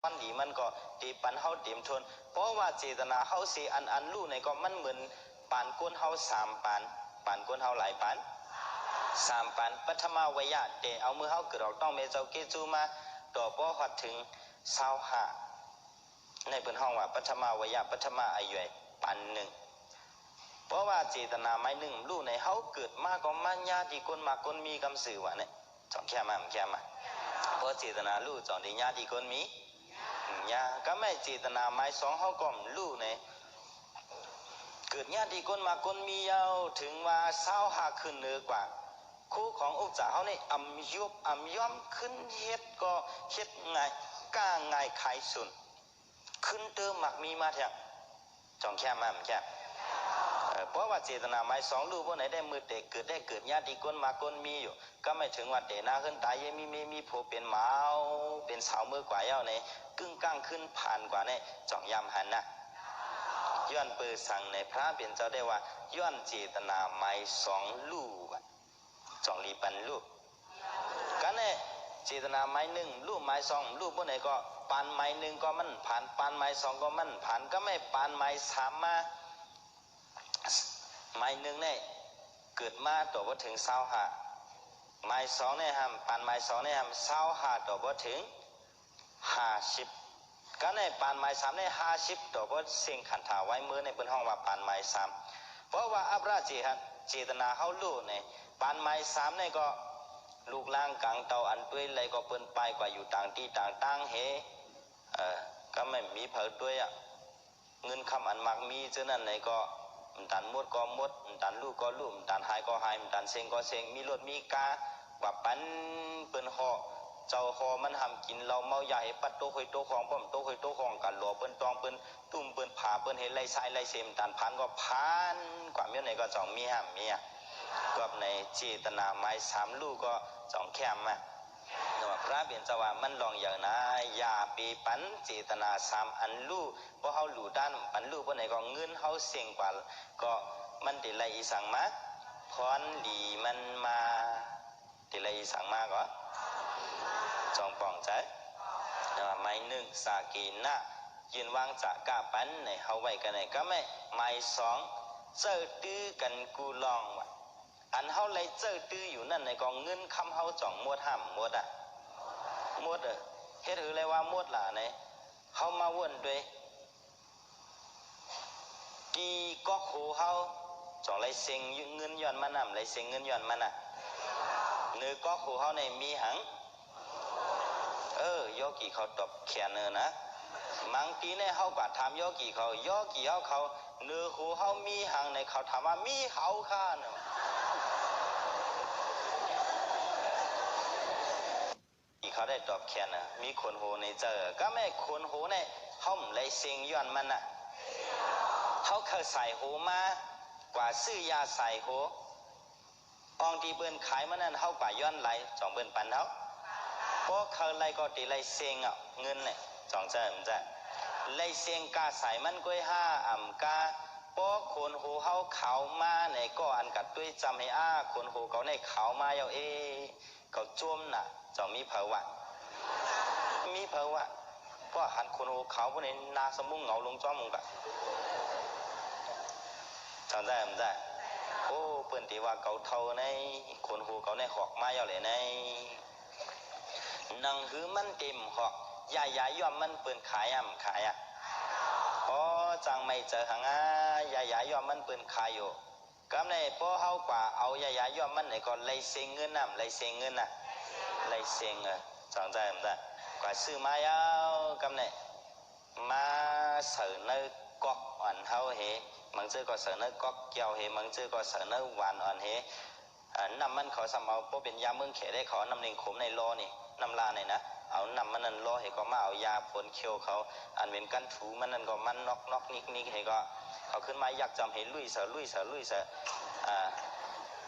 ปันดีมันก็ตีปันเฮาเต็มทนเพราะว่าเจตนาเฮาสิอันรู้ในก็มันเหมือนปานก้นเฮา3 ปานก้นเฮาหลายปาน3 ปานปัทมาวยะเตเอามือเฮาเกิดเราต้องเมเจ้าเกจูมาต่อบ่ฮอดถึง25ในเปิ้นห้องว่าปัทมาวยะปัทมาอายุปานหนึ่งเพราะว่าเจตนาไม้หนึ่งรู้ในเฮาเกิดมาก็มาญาติคนมาคนมีกำสื่อว่าเนี่ยจองแค่มาเพราะเจตนารู้จองได้ญาติคนมีญาก็ไม่เจตนาไม้2เฮาก็รู้ในเกิดญาติคนมาคนมียาวถึงว่า25ขึ้นเหนือกว่าคู่ของอุจจาเฮานี่อำยุบอำย่อมขึ้นเฮ็ดก็เฮ็ดง่ายก้าง่ายขายสุนขึ้นเติมมักมีมาแท้จองแค่มาแค่เพราะว่าเจตนาไม้2รูปพวกไหนได้มือเตะเกิดญาติคนมาคนมีอยู่ก็ไม่ถึงว่าเตะหน้าขึ้นตายยังมีโผเป็นหมาเป็นสาวมือกว่าเย้าในกึ่งก้างขึ้นผ่านกว่าในจ่องยำหันนะย้อนเปิดสั่งในพระเป็นเจ้าได้ว่าย้อนเจตนาไม้2รูปจ่องรีปันรูปกันเนี่ยเจตนาไม้1รูปไม้2รูปพวกไหนก็ปานไม้1ก็มันผ่านปานไม้2ก็มันผ่านก็ไม่ปานไม้3มาไม้1เนี่ยเกิดมาต่อบ่ถึง25ไม้2เนี่ยห้ามปานไม้2เนี่ยห้าม25ต่อบ่ถึง50ก็ในปานไม้3เนี่ย50ต่อบ่เสียงขันถาไว้มือในเปิ้นห้องว่าปานไม้3เพราะว่าอัปราเจตนาเฮารู้เนี่ยปานไม้3เนี่ยก็ลูกล่างกลางเตาอันด้วยอะไรก็เปิ้นไปกว่าอยู่ต่างที่ต่างเฮก็ไม่มีเผาด้วยอ่ะเงินคำอันมักมีเจ้านั้นไหนก็ตันมดก็มดตันลูกก็ลูกตันหายก็หายตันเซ็งก็เซ็งมีรถมีกาว่าปันเปิ้นห่อเจ้าห่อมันทำกินเราเมาใหญ่ปัดโตหอยโตของป้อมโตหอยโตของกันหล่อเปิ้นตองเปิ้นตุ่มเปิ้นผ่าเปิ้นเห็นไรสายไรเสมตันพันก็พันกว่าเมียไหนก็จ่องมีห้ามมีก็ในเจตนาไม้3ลูกก็จ่องแคมมาพระเบียนจะว่ามันลองอย่างนะอย่าปีปันเจตนา3อันลู่เพราะเฮาหลู่ด้านปันลู่เพราะไหนก็เงินเฮาเสี่ยงกว่าก็มันติไรอีสังมาพรหลีมันมาติไรอีสังมาก็จองป่องใจไม้1สากีนะยืนวางจะกะปันในเฮาไว้กันไหนก็ไม่ไม้2เจอตื้อกันกูลองว่ะอันเฮาเลยเจอตื้ออยู่นั่นในกองเงินคำเฮาจ่องมดห้ามมดอ่ะมดเฮ็ดถือเลยว่ามดล่ะในเฮามาวนด้วยกีก็โคเฮาจ่องเลยเซ็งเงินย้อนมันน่ะเลยเซ็งเงินย้อนมันน่ะเนื้อก็โคเฮาในมีหังโยกีเขาตบแขนเนอนะบางทีในเฮากว่าถามโยกีเขาเนื้อโคเฮามีหังในเขาถามว่ามีเฮาค่าเนาะเขาได้ตอบแค่น่ะมีคนโหในเจอก็ไม่คนโหในเฮาเลยเซ็งย้อนมันน่ะเฮาเคยใส่โหมากว่าซื้อยาใส่โหอองที่เปิ้นขายมันนั่นเฮากว่าย้อนไหลจ่องเปิ้นปันเฮาเพราะเขาไล่ก็ตีไล่เซ็งเงินเนี่ยจ่องจะไล่เซ็งกาใส่มันก้อย5อ่ำกาเพราะคนโหเฮาเขามาในก็อันกัดด้วยจำให้คนโหเขาในเขามาเยาเขาจ้วมน่ะจ่องมีเผาวะเพราะหันคนโหเขาพวกนี้นาสมุงเหงาลงจ้อมมึงกะจ่องได้โอ้เปิ้นตีว่าเขาเท่าในคนโหเขาในหอกมาเยาเลยในนังหือมันเต็มหอกยายย่อมมันเปิ้นขายจังไม่เจอหังยายย่อมมันเปิ้นขายอยู่กำในป้อเฮากว่าเอายายย่อมมันไหนก็เลยเซ็งเงินน่ะเลยเซ็งจังใจมันได้กว่าซื้อมายาวกำในมาเสือเนื้อกอกอ่อนเฮาเฮบางเจอก็เสือเนื้อกอกเกี่ยวเฮบางเจอก็เสือเนื้อหวานอ่อนเฮน้ำมันเขาสำเอาเพราะเป็นยาเมืองเขได้เขาน้ำเลียงขมในโลนี่น้ำลาเนี่ยนะเอาน้ำมันนั่นโลให้ก็มาเอายาผลเคียวเขาอันเป็นกันถูมันนั่นก็มันนอกนิกให้ก็เขาขึ้นมาอยากจำให้ลุยเสือ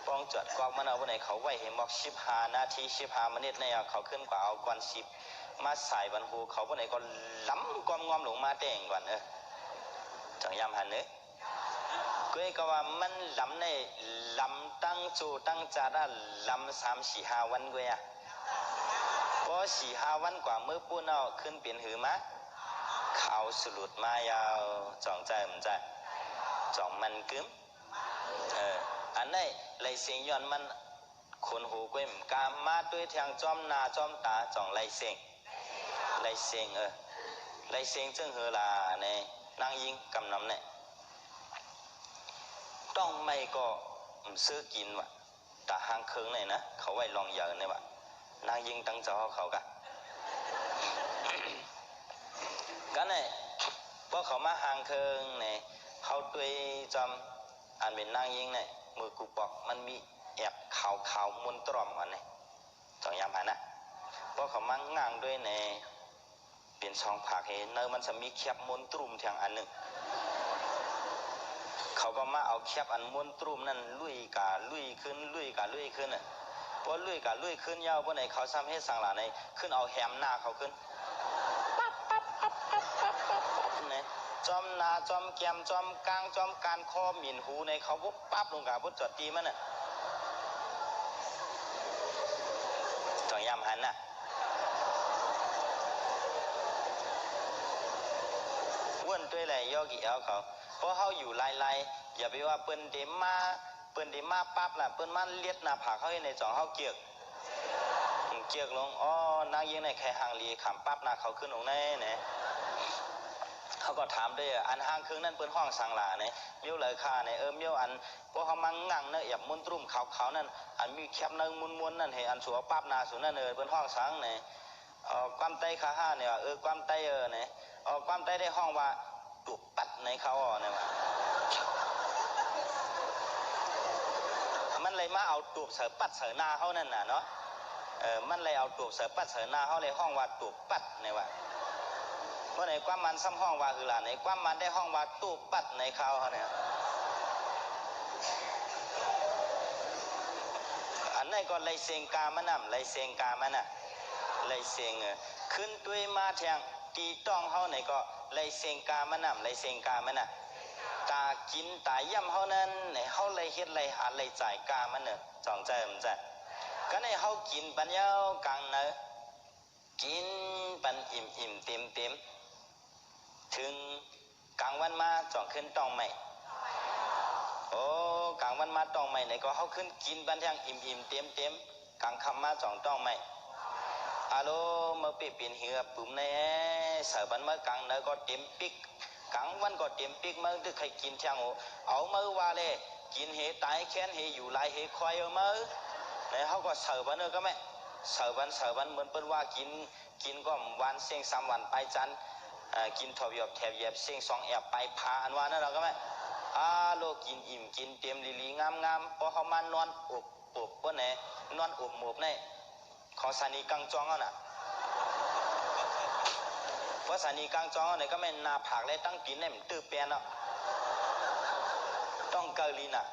ป้องจดกอกมันเอาไปไหนเขาไว้ให้บอก15 นาที15 มินิในเขาขึ้นกว่าเอาก่อน10มาใส่บรรหูเขาไปไหนก็ล้ำความงอมหลงมาแต่งก่อนจังยำหันก็ก็ว่ามันล้ำในล้ำตั้งจูตั้งจาระล้ำ3-4-5 วันก็เพราะ 4-5 วันกว่ามือปุ้นเอาขึ้นเปลี่ยนหือมะเขาสลุดมายาวจ่องใจมันใจจ่องมันกึมอันนี้เลยเสียงย้อนมันคนหูกล้วยกามาด้วยทางจอมนาจอมตาจ่องเลยเสียงเลยเสียงเลยเสียงจึงเฮล่ะเนี่ยนางยิงกำนำเนี่ยต้องไม่ก็ซื้อกินวะแต่ห้างเคืองเนี่ยนะเขาไว้ลองเยอะเนี่ยวะนางยิงตั้งเจ้าเขากะกันเนี่ยพอเขามาห้างเคืองเนี่ยเขาด้วยจำอันเป็นนางยิงเนี่ยมือกูบอกมันมีแอบขาวมุนตรอมอันนี้จ่องยามหันนะพอเขามาง่างด้วยเนี่ยเป็นช่องผักเห็นเนอมันจะมีแคบมุนตรุมทางอันหนึ่งเขาก็มาเอาแคบอันมุนตรุมนั่นลุยขึ้นน่ะพอลุยขึ้นยาวพวกไหนเขาซ้ำให้สั่งหลานในขึ้นเอาแฮมหน้าเขาขึ้นปั๊บเนี่ยจอมนาจอมแกมจอมกลางจอมการคอหมิ่นหูในเขาปุ๊บปั๊บลงกับปุ๊บจอดตีมันน่ะจ่องยามหันน่ะว้วนด้วยอะไรย่อกี่เอาเขาเพราะเขาอยู่ไล่อย่าไปว่าเปิ้นเดมาปั๊บล่ะเปิ้นมันเลียดหน้าผากเขาให้ในจ่องเขาเกียกลงอ๋อนางยิงในใครห่างลีขำปั๊บหน้าเขาขึ้นลงแน่เนี่ยเขาก็ถามด้วยอันห้างคืนนั่นเปิ้นห้องสังหลาเนี่ยเมียวเลยค่าเนี่ยเมียวอันพวกเขามังงั่งเนี่ยอย่ามุนตรุ่มขาวนั่นอันมีแคบนึงมุนนั่นเห็นอันสัวปั๊บหน้าสุนั่นเปิ้นห้องสังเนี่ยความไตขาห้าเนี่ยความไตเนี่ยความไตได้ห้องว่าตุกปัดในเขาเนี่ยมันเลยมาเอาตูบเสือปัดเสือนาเขานั่นน่ะเนาะมันเลยเอาตูบเสือปัดเสือนาเขาเลยห้องว่าตูบปัดเนี่ยว่าเมื่อไหร่ความมันซ้ำห้องว่าคือหลานไหนความมันได้ห้องว่าตูบปัดในเขาเนี่ยอันนี้ก็เลยเสียงกามันน่ะเลยเสียงกามันน่ะเลยเสียงขึ้นด้วยมาแทงตีต้องเขาไหนก็เลยเสียงกามันน่ะเลยเสียงกามันน่ะตากินตาย่ำเขานั้นเนี่ยเขาเลยเฮ็ดเลยหาเลยจ่ายกามันเนี่ยจ่องใจมันใจก็ในเขากินปัญญากลางเนอะกินปันอิ่มเต็มถึงกลางวันมาจ่องขึ้นต้องไม่กลางวันมาต้องไม่เนี่ยก็เขาขึ้นกินปันยังอิ่มเต็มกลางคำมาจ่องต้องไม่ฮัลโหลเมื่อปีนเหือปุ่มในเสือบันเมื่อกลางเนอะก็เต็มปิกกลางวันก็เต็มปิกมือที่ใครกินเที่ยงเอามือว่าเลยกินเหตายแค้นเหอยู่ลายเหควายมือเนี่ยเขาก็เสือบันก็ไม่เสือบันเหมือนเปิ้นว่ากินก็วันเสียง3 วันไปจันกินทบยบแถบเย็บเสียง2 แอบไปพาอันว่านั่นเราก็ไม่โลกินอิ่มกินเต็มลีงามพอเขามานอนอบพวกไหนนอนอบหมบในของสานีกังจองน่ะเพราะสานีกลางจองเนี่ยก็ไม่นาผักเลยตั้งปีนเนี่ยมันตื้อเปียนเนาะต้องเกาหลีน่ะ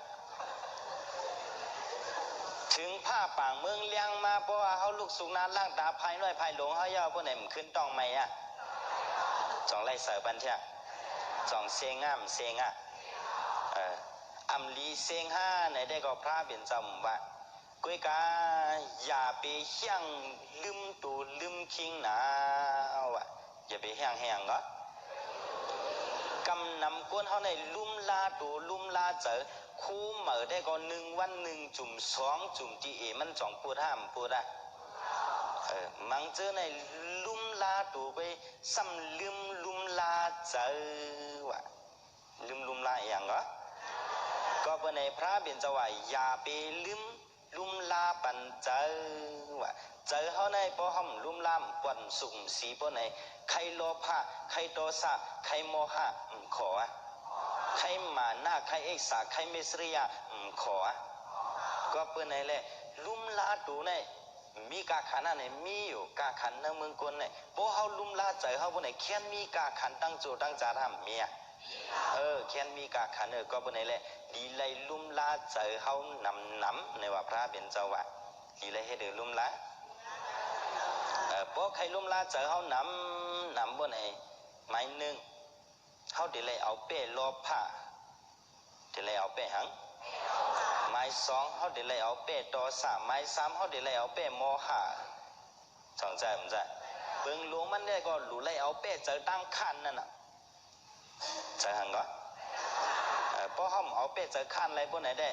ถึงผ้าป่างเมืองเลี้ยงมาเพราะว่าเขาลูกสุกนานล่างตาภายน้อยภายหลงเขาเย้าพวกไหนมันขึ้นต้องไหมจ่องไล่เสือบันเทียจ่องเสียงอัมลีเสียงห้าในได้ก็พระเปลี่ยนจำว่ากุยกาอย่าไปเฮี้ยงลืมตูลืมคิงนะว่ะอย่าไปแห้งก็กำนำก้นเขาในลุ่มลาตัวลุ่มลาเจอคู่เหมือได้ก็1 วัน 1 จุ่ม2 จุ่มที่มันจ่องปวดห้ามปวดมังเจอในลุ่มลาตัวไปซ้ำลืมลุ่มลาเจอว่ะลืมลุ่มลาอย่างก็เป็นในพระเบียนจะว่าอย่าไปลืมลุ่มลาปันเจอว่ะเจอเขาในพอห้อมลุ่มลามปวนสุ่มสีปนในใครโลภะใครโทสะใครโมหะขอใครมานะใครเอกสาใครเมสริยะขอก็เป็นในแหละลุ่มลาดูในมีกาขันในมีอยู่กาขันในเมืองกนในพอเขาลุ่มลาเจอเขาปนในแค่มีกาขันตั้งโจตั้งจาทำเมียแค่มีกาขันก็เป็นในแหละดีเลยลุ่มลาเจอเขานำในว่าพระเป็นเจ้าว่าดีเลยให้เดือลุ่มลาพอใครลุ่มลาเจอเขานำบนไอ้ไม้หนึ่งเขาดีเลยเอาเป้ลบผ้าดีเลยเอาเป้หังไม้2เขาดีเลยเอาเป้โทสะไม้3เขาดีเลยเอาเป้โมหะ สองใจผมใจเบิ่งหลวงมันเนี่ยก็หลุไล่เอาเป็ดเจอตั้งคันนั่นน่ะใจหังก็เพราะเขาเอาเป็ดเจอคันอะไรพวกไหนได้